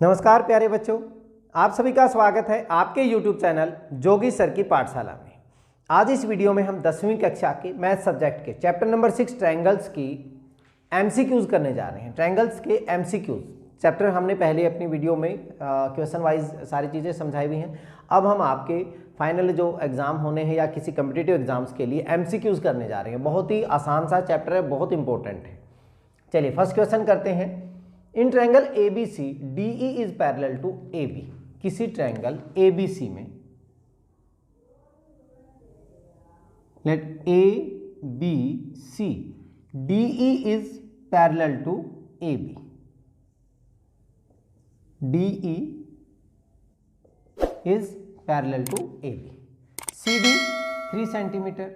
नमस्कार प्यारे बच्चों, आप सभी का स्वागत है आपके YouTube चैनल जोगी सर की पाठशाला में। आज इस वीडियो में हम 10वीं कक्षा के मैथ सब्जेक्ट के चैप्टर नंबर 6 ट्रायंगल्स की MCQs करने जा रहे हैं। ट्रायंगल्स के MCQs चैप्टर हमने पहले अपनी वीडियो में क्वेश्चन वाइज सारी चीज़ें समझाई हुई हैं। अब हम आपके फाइनल जो एग्ज़ाम होने हैं या किसी कम्पिटिटिव एग्जाम्स के लिए MCQs करने जा रहे हैं। बहुत ही आसान सा चैप्टर है, बहुत इंपॉर्टेंट है। चलिए फर्स्ट क्वेश्चन करते हैं। In triangle ABC DE is parallel to AB। किसी ट्रायंगल ABC में let ABC DE is parallel to AB। DE is parallel to AB। CD 3 centimetre,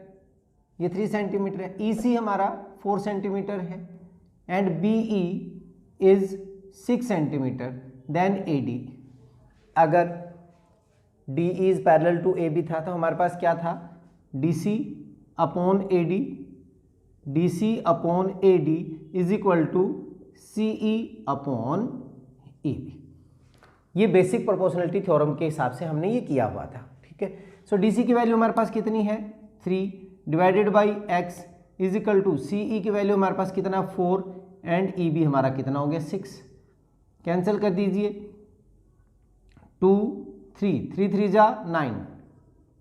ये 3 सेंटीमीटर है। EC हमारा 4 सेंटीमीटर है and BE is 6 centimetre. Then AD, अगर DE is parallel to AB था तो हमारे पास क्या था, DC upon AD। DC upon AD is equal to CE upon AB। ये बेसिक प्रोपोर्शनलिटी थ्योरम के हिसाब से हमने ये किया हुआ था, ठीक है। सो DC की वैल्यू हमारे पास कितनी है 3 divided by x is equal to CE की वैल्यू हमारे पास कितना 4 एंड EB हमारा कितना हो गया 6। कैंसिल कर दीजिए 2 3 3 3 जा 9,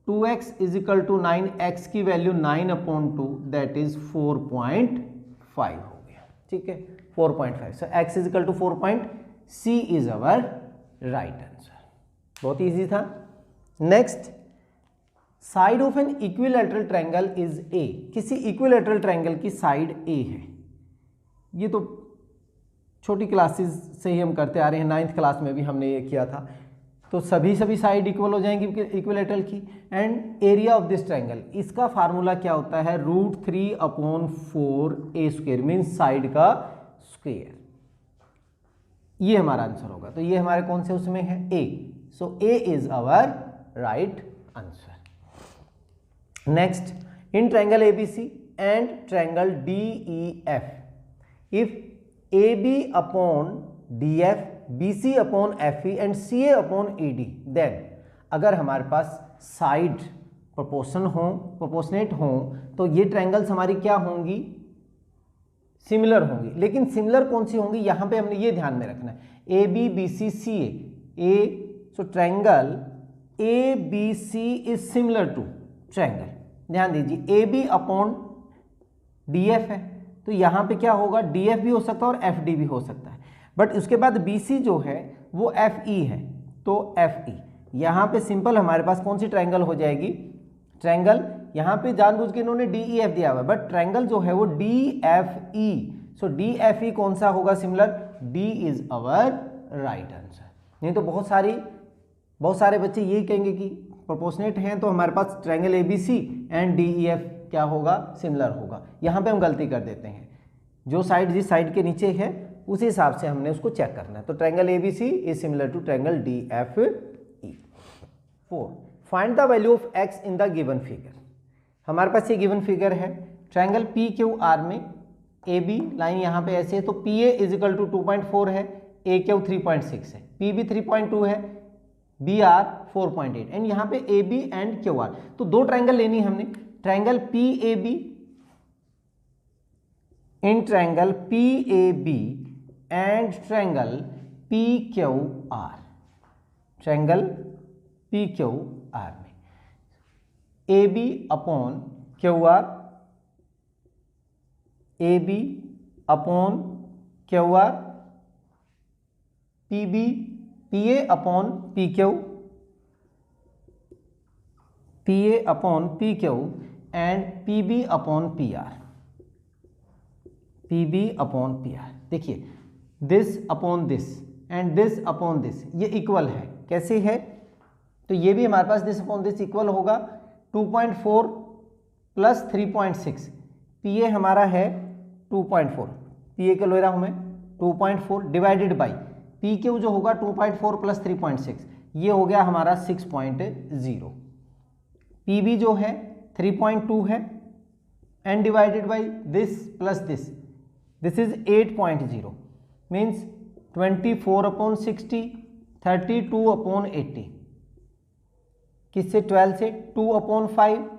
2x is equal to 9, x की वैल्यू 9 अपॉन 2 दैट इज 4.5 हो गया, ठीक है 4.5। So x is equal to 4. C is our right answer. बहुत इजी था। Next, side of an equilateral triangle is A। किसी इक्विलैटरल ट्रायंगल की साइड A है। ये तो छोटी क्लासेस से ही हम करते आ रहे हैं, 9th क्लास में भी हमने ये किया था। तो सभी साइड इक्वल हो जाएंगी इक्विलैटरल की। And area of this triangle, इसका फार्मूला क्या होता है √3/4A², मीन साइड का स्क्वायर। ये हमारा आंसर होगा। तो ये हमारे कौन से उसमें है A। So A is our right answer. Next, in triangle ABC and triangle DEF, if AB upon DF, BC upon FE and CA upon ED, then अगर हमारे पास साइड प्रोपोर्शनेट हो तो ये ट्रायंगल्स हमारी क्या होंगी, सिमिलर होंगी। लेकिन सिमिलर कौन सी होंगी, यहां पे हमने ये ध्यान में रखना है AB BC CA। So triangle ABC is similar to triangle, ध्यान दीजिए AB अपॉन DF है तो यहाँ पे क्या होगा, DF भी हो सकता है और FD भी हो सकता है। बट उसके बाद BC जो है वो FE है, तो FE यहाँ पे सिंपल हमारे पास कौन सी ट्रायंगल हो जाएगी, ट्रायंगल यहाँ पे जानबूझ के इन्होंने DEF दिया हुआ है, बट ट्रायंगल जो है वो DFE। सो DFE कौन सा होगा similar, D is our right answer. नहीं तो बहुत सारे बच्चे यही कहेंगे कि प्रोपोर्शनेट हैं तो हमारे पास ट्रायंगल ABC एंड DEF क्या होगा, सिमिलर होगा। यहाँ पे हम गलती कर देते हैं, जो साइड जिस साइड के नीचे है उसी हिसाब से हमने उसको चेक करना है। तो triangle ABC is similar to triangle DFE। 4, find the value of x in the given figure. हमारे पास ये गिवन फिगर है, ट्रायंगल PQR में AB लाइन यहाँ पे ऐसे है तो PA इज इक्वल टू 2.4 है, AQ 3.6 है, PB 3.2 है, BR 4.8 एंड यहाँ पे AB एंड QR। तो दो ट्रायंगल लेनी है हमने, triangle PAB, in triangle PAB and triangle PQR। Triangle PQR में AB upon QR, AB upon QR, PA upon PQ, PA upon PQ and PB upon PR। PB upon PR, देखिए this upon this and this upon this, ये equal है। कैसे है, तो ये भी हमारे पास दिस अपॉन दिस इक्वल होगा 2.4 प्लस 3.6। PA हमारा है 2.4, PA के ले रहा हूं मैं 2.4 डिवाइडेड बाई PQ जो होगा 2.4 प्लस 3.6, ये हो गया हमारा 6.0। PB जो है 3.2 है and divided by this plus this is 8.0 means 24/60, 32/80, किससे 12 से 2/5,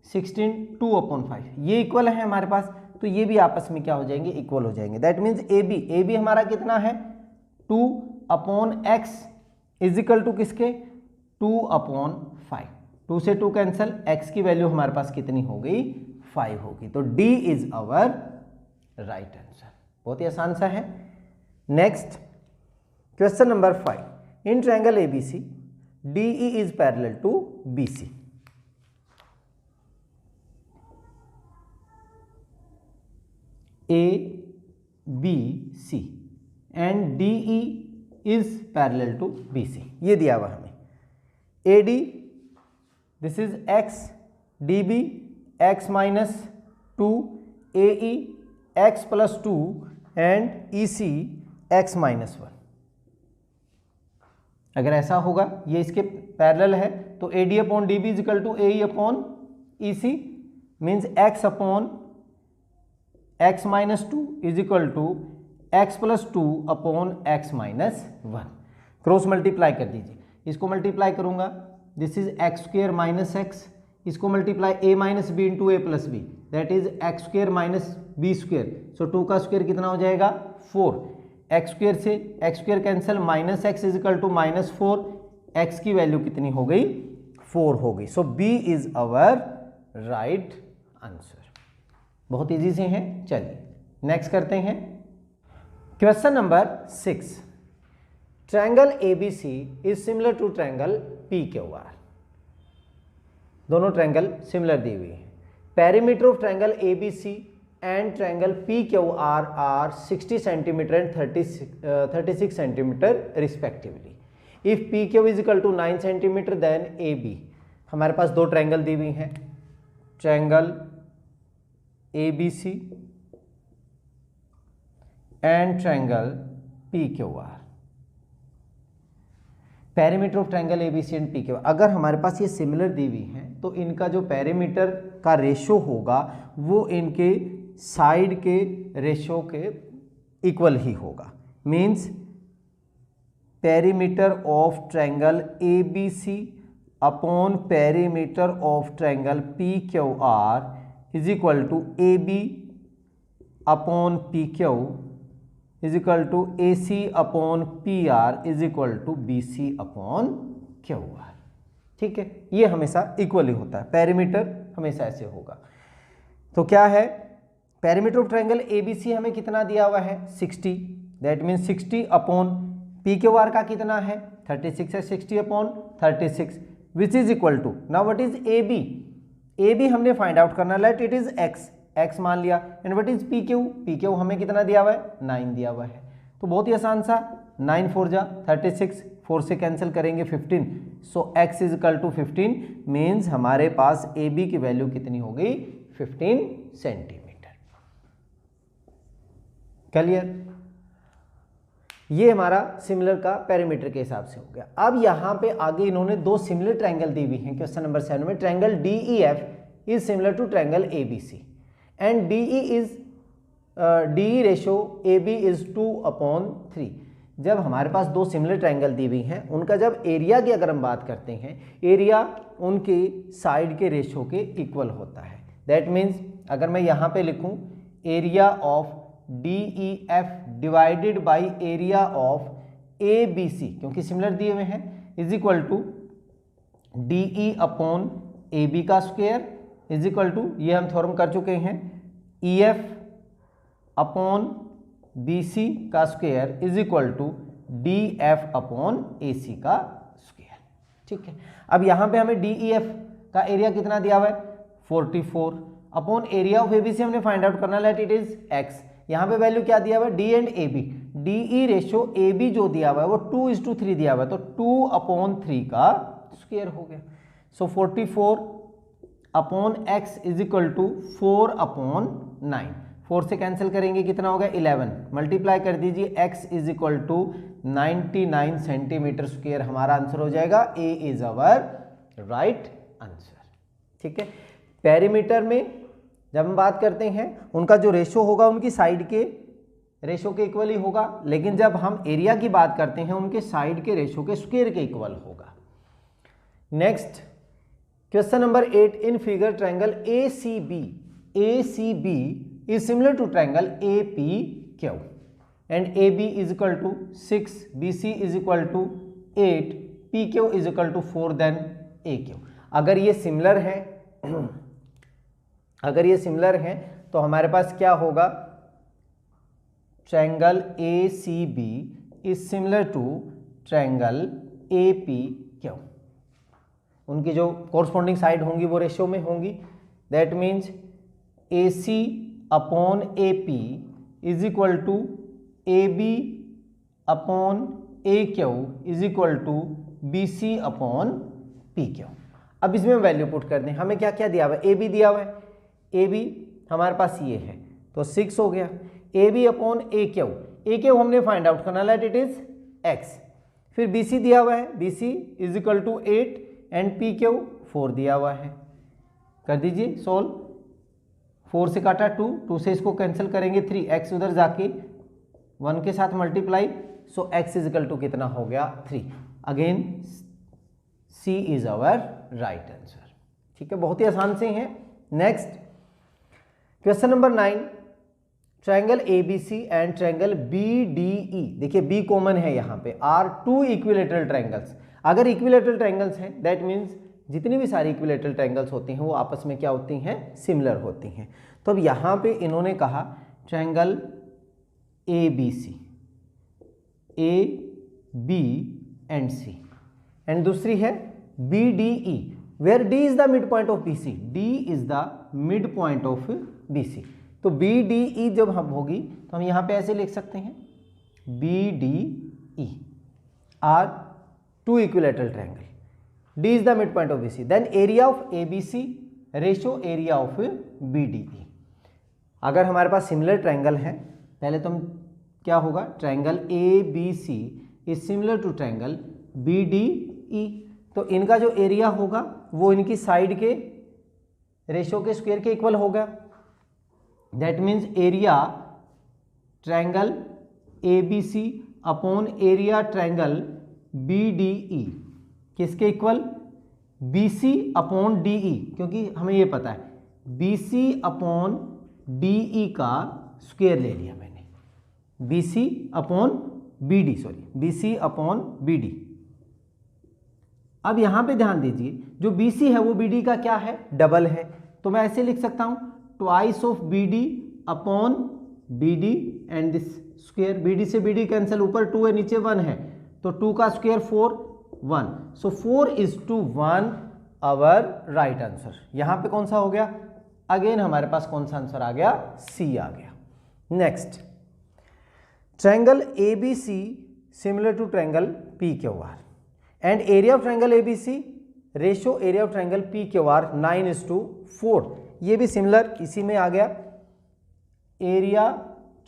16 2/5, ये इक्वल है हमारे पास, तो ये भी आपस में क्या हो जाएंगे, इक्वल हो जाएंगे। दैट मीन्स ए बी हमारा कितना है 2/x इज इक्वल टू किसके 2/5, 2 से 2 कैंसल, x की वैल्यू हमारे पास कितनी हो गई 5 होगी, तो D is our right answer. बहुत ही आसान सा है। Next question number 5, in triangle ABC DE is parallel to BC। ABC and DE is parallel to BC, ये दिया हुआ हमें। AD this is x, DB x minus 2, AE x plus 2 and EC x minus 1। अगर ऐसा होगा, ये इसके parallel है, तो AD upon DB is equal to AE अपॉन EC means x upon x minus 2 is equal to x plus 2 upon x minus 1। Cross multiply कर दीजिए, इसको मल्टीप्लाई करूंगा, this is x square minus x, इसको multiply a minus b into a plus b, that is x square minus b square, so 2 का square कितना हो जाएगा 4, x square से x square cancel, minus x is equal to minus 4, x की value कितनी हो गई 4 हो गई, so b is our right answer. बहुत इजी से हैं। चलिए नेक्स्ट करते हैं question number 6, triangle ABC is similar to triangle PQR। दोनों ट्रायंगल सिमिलर दी हुई है। Perimeter of triangle ABC and triangle PQR are 60 centimetre and 36 centimetre respectively. If PQ is equal to 9 centimetre then AB। हमारे पास दो triangle दी हुई हैं, triangle ABC and triangle PQR। Perimeter of triangle ABC and PQR, अगर हमारे पास ये similar दी हुई हैं तो इनका जो पेरीमीटर का रेशो होगा वो इनके साइड के रेशो के इक्वल ही होगा। Means perimeter of triangle ABC upon perimeter of triangle PQR is equal to AB upon PQ is equal to AC upon PR is equal to BC upon QR। ठीक है, ये हमेशा equally होता है, perimeter हमेशा ऐसे होगा। तो क्या है, पेरीमीटर ऑफ ट्रायंगल ABC हमें कितना दिया हुआ है 60, दैट मीन्स 60 अपॉन PQR का कितना है 36 है, 60 upon 36 which is equal to, now what is AB हमने फाइंड आउट करना, लेट इट इज x मान लिया, एंड व्हाट इज PQ हमें कितना दिया हुआ है 9 दिया हुआ है। तो बहुत ही आसान सा, 9 4 जा 36, 4 से कैंसिल करेंगे 15, so x is equal to 15 means हमारे पास AB की वैल्यू कितनी हो गई 15 सेंटीमीटर। क्लियर, ये हमारा सिमिलर का पेरीमीटर के हिसाब से हो गया। अब यहाँ पे आगे इन्होंने दो सिमिलर ट्रायंगल दी हुई हैं क्वेश्चन नंबर 7 में, triangle DEF is similar to triangle ABC and DE ratio AB is 2/3। जब हमारे पास दो सिमिलर ट्रायंगल दी हुई हैं, उनका जब एरिया की अगर हम बात करते हैं, एरिया उनके साइड के रेशो के इक्वल होता है। दैट मीन्स अगर मैं यहाँ पे लिखूँ area of DEF divided by area of ABC, क्योंकि सिमिलर दिए हुए हैं, is equal to DE upon AB का स्क्वायर इज इक्वल टू, ये हम थ्योरम कर चुके हैं, EF अपॉन BC का square is equal to DF upon AC का स्क्वायर। ठीक है, अब यहाँ पे हमें DEF का एरिया कितना दिया हुआ है 44 अपॉन एरिया ऑफ ABC हमने फाइंड आउट करना, लेट इट इज x। यहाँ पे वैल्यू क्या दिया हुआ है D and AB, DE ratio AB जो दिया हुआ है वो 2:3 दिया हुआ है, तो 2/3 का स्क्वायर हो गया। So 44 upon x is equal to 4/9, 4 से कैंसिल करेंगे कितना होगा 11, मल्टीप्लाई कर दीजिए, x is equal to 99 centimetre square हमारा आंसर हो जाएगा। A is our right answer. ठीक है, पेरीमीटर में जब हम बात करते हैं उनका जो रेशो होगा उनकी साइड के रेशो के इक्वल ही होगा, लेकिन जब हम एरिया की बात करते हैं उनके साइड के रेशो के स्क्वायर के इक्वल होगा। Next question number 8, in figure triangle ACB is similar to triangle APQ and AB is equal to 6, BC is equal to 8, PQ is equal to 4 then AQ। अगर ये similar है तो हमारे पास क्या होगा, triangle ACB is similar to triangle APQ। उनकी जो कोरस्पॉन्डिंग साइड होंगी वो रेशियो में होंगी। That means AC upon AP is equal to AB upon AQ is equal to BC upon PQ। अब इसमें वैल्यू पुट कर दें। हमें क्या क्या दिया हुआ है, AB दिया हुआ है, AB हमारे पास ये है तो 6 हो गया। AB अपॉन AQ हमने फाइंड आउट करना, लेट इट इज X। फिर BC दिया हुआ है, BC is equal to 8 and PQ 4 दिया हुआ है। कर दीजिए सोल्व, 4 से काटा 2 से इसको कैंसिल करेंगे 3, x उधर जाके 1 के साथ multiply, so x is equal to कितना हो गया 3। Again C is our right answer. ठीक है, बहुत ही आसान से हैं। Next question number 9, triangle ABC and triangle BDE। देखिए B कॉमन है यहाँ पे, आर 2 इक्विलेटरल ट्रायंगल्स। अगर इक्विलेटरल ट्रायंगल्स हैं दैट मीन्स जितनी भी सारी इक्विलेटरल ट्रायंगल्स होती हैं वो आपस में क्या होती हैं, सिमिलर होती हैं। तो अब यहाँ पे इन्होंने कहा triangle ABC, A B and C, and दूसरी है BDE where D is the mid point of BC, D is the mid point of BC। तो BDE जब हम होगी तो हम यहाँ पे ऐसे लिख सकते हैं BDE are 2 equilateral triangle, D is the midpoint of BC, then area of ABC ratio area of BDE। अगर हमारे पास सिमिलर ट्रायंगल है, पहले तो हम क्या होगा, triangle ABC is similar to triangle BDE, तो इनका जो एरिया होगा वो इनकी साइड के रेशियो के स्क्वायर के इक्वल होगा। That means area triangle ABC upon area triangle BDE किसके इक्वल, BC अपॉन DE, क्योंकि हमें ये पता है BC अपॉन DE का स्क्वायर ले लिया मैंने, BC upon BD, BC upon BD। अब यहां पे ध्यान दीजिए, जो BC है वो BD का क्या है, डबल है, तो मैं ऐसे लिख सकता हूं twice of BD upon BD and this square. BD से BD कैंसिल, ऊपर 2 है नीचे 1 है, तो 2 का square 4, 1, so 4 is to 1 our right answer. यहां पे कौन सा हो गया, अगेन हमारे पास कौन सा आंसर आ गया, C आ गया। Next triangle ABC similar to triangle PQR and area of triangle ABC ratio area of triangle PQR 9:4। ये भी सिमिलर इसी में आ गया। Area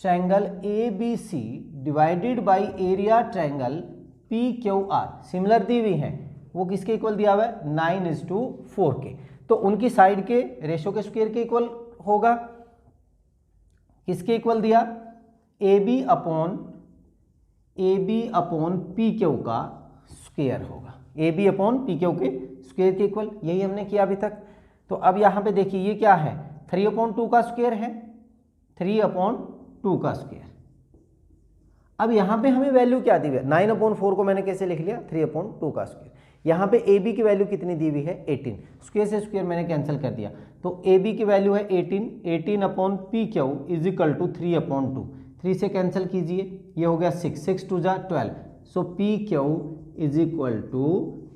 triangle ABC divided by area triangle PQR similar दी हुई हैं, वो किसके इक्वल दिया हुआ है, 9:4 के, तो उनकी साइड के रेशियो के स्क्वायर के इक्वल होगा। किसके इक्वल दिया, AB अपॉन PQ का स्क्वायर होगा, AB अपॉन PQ के स्क्वायर के इक्वल, यही हमने किया अभी तक। तो अब यहाँ पे देखिए ये क्या है, 3/2 का स्क्वायर है, 3/2 का स्क्वायर। अब यहाँ पे हमें वैल्यू क्या दी हुई है, 9/4 को मैंने कैसे लिख लिया, 3/2 का स्क्वायर। यहाँ पे AB की वैल्यू कितनी दी हुई है, 18, स्क्वायर से स्क्वायर मैंने कैंसिल कर दिया, तो AB की वैल्यू है 18, 18 upon PQ is equal to 3/2, 3 से कैंसिल कीजिए, ये हो गया 6, 6 2 जा 12, so PQ is equal to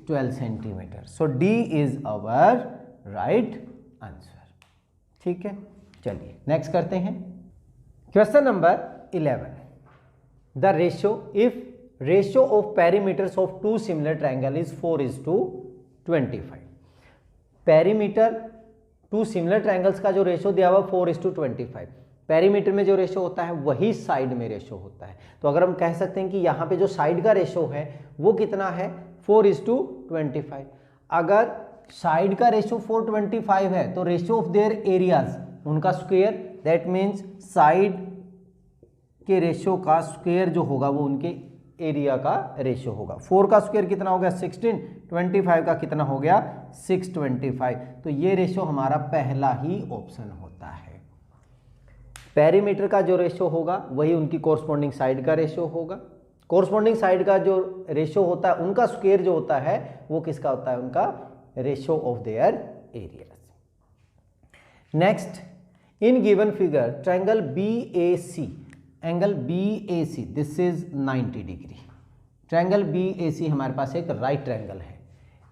12 centimetre. So D is our right answer. ठीक है, चलिए नेक्स्ट करते हैं question number 11। The ratio if ratio of perimeters of 2 similar triangle is 4:25। Perimeter 2 similar triangles का जो रेशियो दिया हुआ 4:25, पेरीमीटर में जो रेशियो होता है वही साइड में रेशियो होता है। तो अगर हम कह सकते हैं कि यहाँ पे जो साइड का रेशियो है वो कितना है, 4:25। अगर साइड का रेशियो 4:25 है तो रेशियो ऑफ देयर एरियाज उनका स्क्वायर, दैट मीन्स साइड के रेशियो का स्क्वायर जो होगा वो उनके एरिया का रेशियो होगा। 4 का स्क्वायर कितना हो गया 16, 25 का कितना हो गया 625। तो ये रेशियो हमारा पहला ही ऑप्शन होता है। पेरीमीटर का जो रेशियो होगा वही उनकी कोरस्पॉन्डिंग साइड का रेशियो होगा। कोरस्पॉन्डिंग साइड का जो रेशियो होता है उनका स्क्वायर जो होता है वो किसका होता है, उनका ratio of their areas. Next, in given figure triangle BAC, angle BAC this is 90 degree. Triangle BAC हमारे पास एक राइट ट्रायंगल है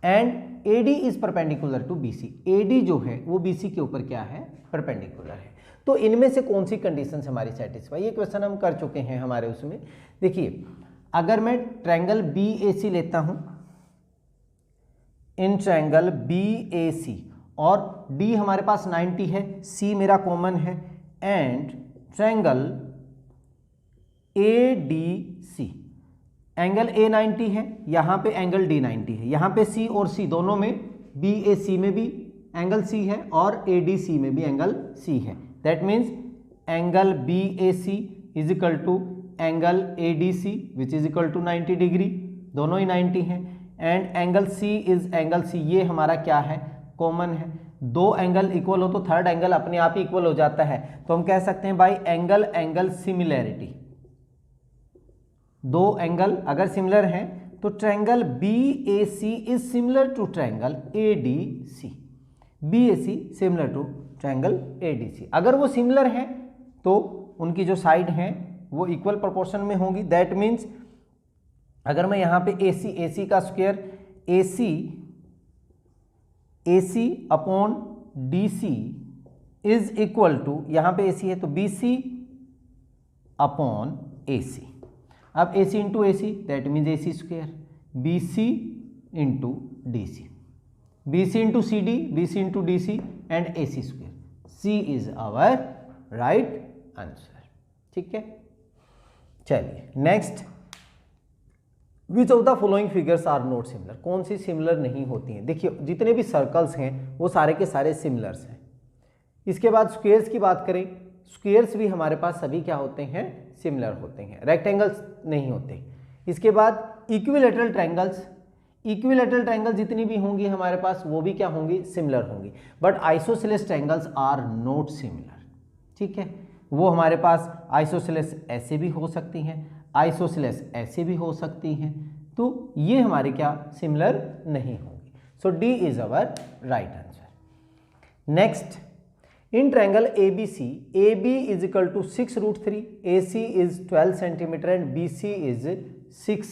and AD is perpendicular to BC। AD जो है वो BC के ऊपर क्या है, परपेंडिकुलर है। तो इनमें से कौन सी कंडीशंस हमारी सेटिस्फाई, ये क्वेश्चन हम कर चुके हैं हमारे उसमें। देखिए, अगर मैं ट्रायंगल BAC लेता हूं, इन ट्रायंगल BAC और D हमारे पास 90 है, C मेरा कॉमन है and triangle ADC, angle A 90 है, यहां पे एंगल D 90 है, यहां पे C और C दोनों में BAC में भी एंगल C है और ADC में भी एंगल C है। That means angle BAC is equal to angle ADC which is equal to 90 degree, दोनों ही 90 हैं and angle C is angle C, ये हमारा क्या है, कॉमन है। दो एंगल इक्वल हो तो थर्ड एंगल अपने आप ही इक्वल हो जाता है, तो हम कह सकते हैं बाय एंगल एंगल सिमिलैरिटी। दो एंगल अगर सिमिलर हैं तो triangle BAC is similar to triangle ADC, BAC similar to triangle ADC। अगर वो सिमिलर हैं तो उनकी जो साइड हैं वो इक्वल प्रोपोर्शन में होंगी। दैट मीन्स अगर मैं यहाँ पे AC का square AC upon DC is equal to, यहाँ पे AC है तो BC अपॉन AC। अब AC into AC that means AC square, BC into DC, BC into CD, BC into DC and AC square. C is our right answer. ठीक है, चलिए next, which of the following figures are not similar, कौन सी similar नहीं होती हैं। देखिए, जितने भी सर्कल्स हैं वो सारे के सारे सिमिलर्स हैं। इसके बाद स्क्वेयर्स की बात करें, स्क्वेयर्स भी हमारे पास सभी क्या होते हैं, सिमिलर होते हैं, रेक्टेंगल्स नहीं होते। इसके बाद इक्विलैटरल ट्रायंगल्स, इक्विलैटरल ट्रायंगल जितनी भी होंगी हमारे पास वो भी क्या होंगी, सिमिलर होंगी। But isosceles triangles are not similar. ठीक है, वो हमारे पास आइसोसेलेस ऐसे भी हो सकती हैं, आइसोसेलेस ऐसे भी हो सकती हैं, तो ये हमारे क्या सिमिलर नहीं होंगी। So d is our right answer. Next, in triangle ABC, AB is equal to 6√3, AC is 12 centimetre and BC is 6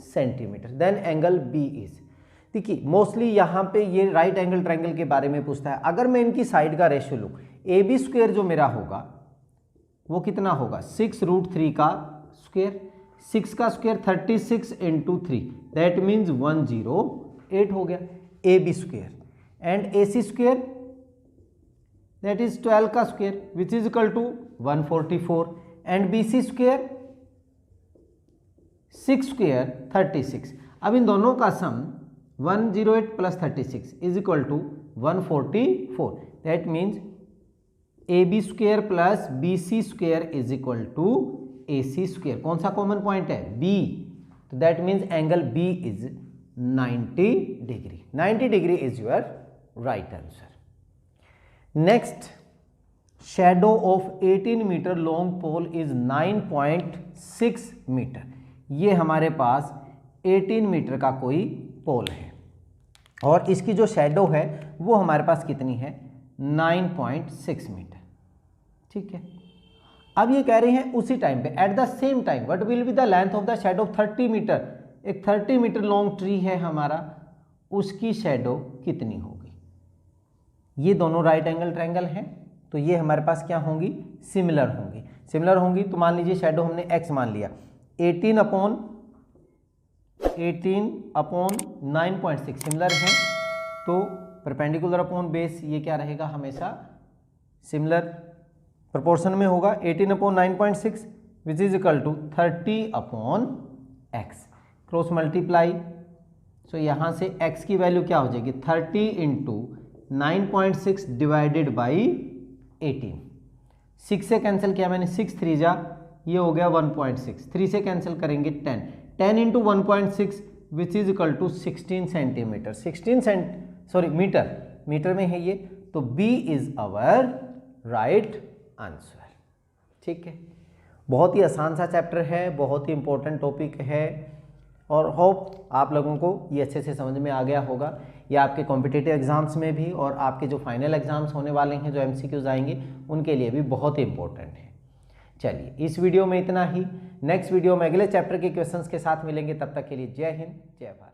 centimetre, then angle B is. देखिए, मोस्टली यहाँ पे ये राइट एंगल ट्रायंगल के बारे में पूछता है। अगर मैं इनकी साइड का रेशियो लूँ, AB स्क्वायर जो मेरा होगा वो कितना होगा, 6√3 का स्क्वायर, 6 का स्क्वायर 36 इंटू 3 दैट मीन्स 108 हो गया AB square and AC square that is 12 का square which is equal to 144 and BC square 6 square 36। अब इन दोनों का sum 108 plus 36 is equal to 144, that means AB square plus BC square is equal to AC square. कौन सा common point है, B, तो that means angle B is 90 degree. 90 degree is your right answer. Next, shadow of 18 metre long pole is 9.6 metre. ये हमारे पास 18 metre का कोई पोल है और इसकी जो शैडो है वो हमारे पास कितनी है, 9.6 मीटर। ठीक है, अब ये कह रहे हैं उसी टाइम पे at the same time what will be the length of the shadow of 30 metre. एक 30 मीटर लॉन्ग ट्री है हमारा, उसकी शैडो कितनी होगी। ये दोनों राइट एंगल ट्रायंगल हैं तो ये हमारे पास क्या होंगी, सिमिलर होंगी। सिमिलर होंगी तो मान लीजिए शैडो हमने x मान लिया, 18 अपॉन 9.6 सिमिलर है तो परपेंडिकुलर अपॉन बेस ये क्या रहेगा, हमेशा सिमिलर प्रोपोर्शन में होगा। 18 upon 9.6 which is equal to 30 upon x, cross multiply. So यहाँ से x की वैल्यू क्या हो जाएगी, 30 इंटू 9.6 डिवाइडेड बाई 18, 6 से कैंसिल किया मैंने, 6 3 जा, ये हो गया 1.6, 3 से कैंसिल करेंगे 10, 10 into 1.6 which is equal to 16 centimetre, 16 metre में है ये, तो B is our right answer. ठीक है, बहुत ही आसान सा चैप्टर है, बहुत ही इंपॉर्टेंट टॉपिक है, और होप आप लोगों को ये अच्छे से समझ में आ गया होगा। ये आपके कॉम्पिटिटिव एग्जाम्स में भी और आपके जो फाइनल एग्जाम्स होने वाले हैं, जो MCQs आएंगे, उनके लिए भी बहुत ही इंपॉर्टेंट है। चलिए, इस वीडियो में इतना ही। नेक्स्ट वीडियो में अगले चैप्टर के क्वेश्चंस के साथ मिलेंगे, तब तक के लिए जय हिंद, जय भारत।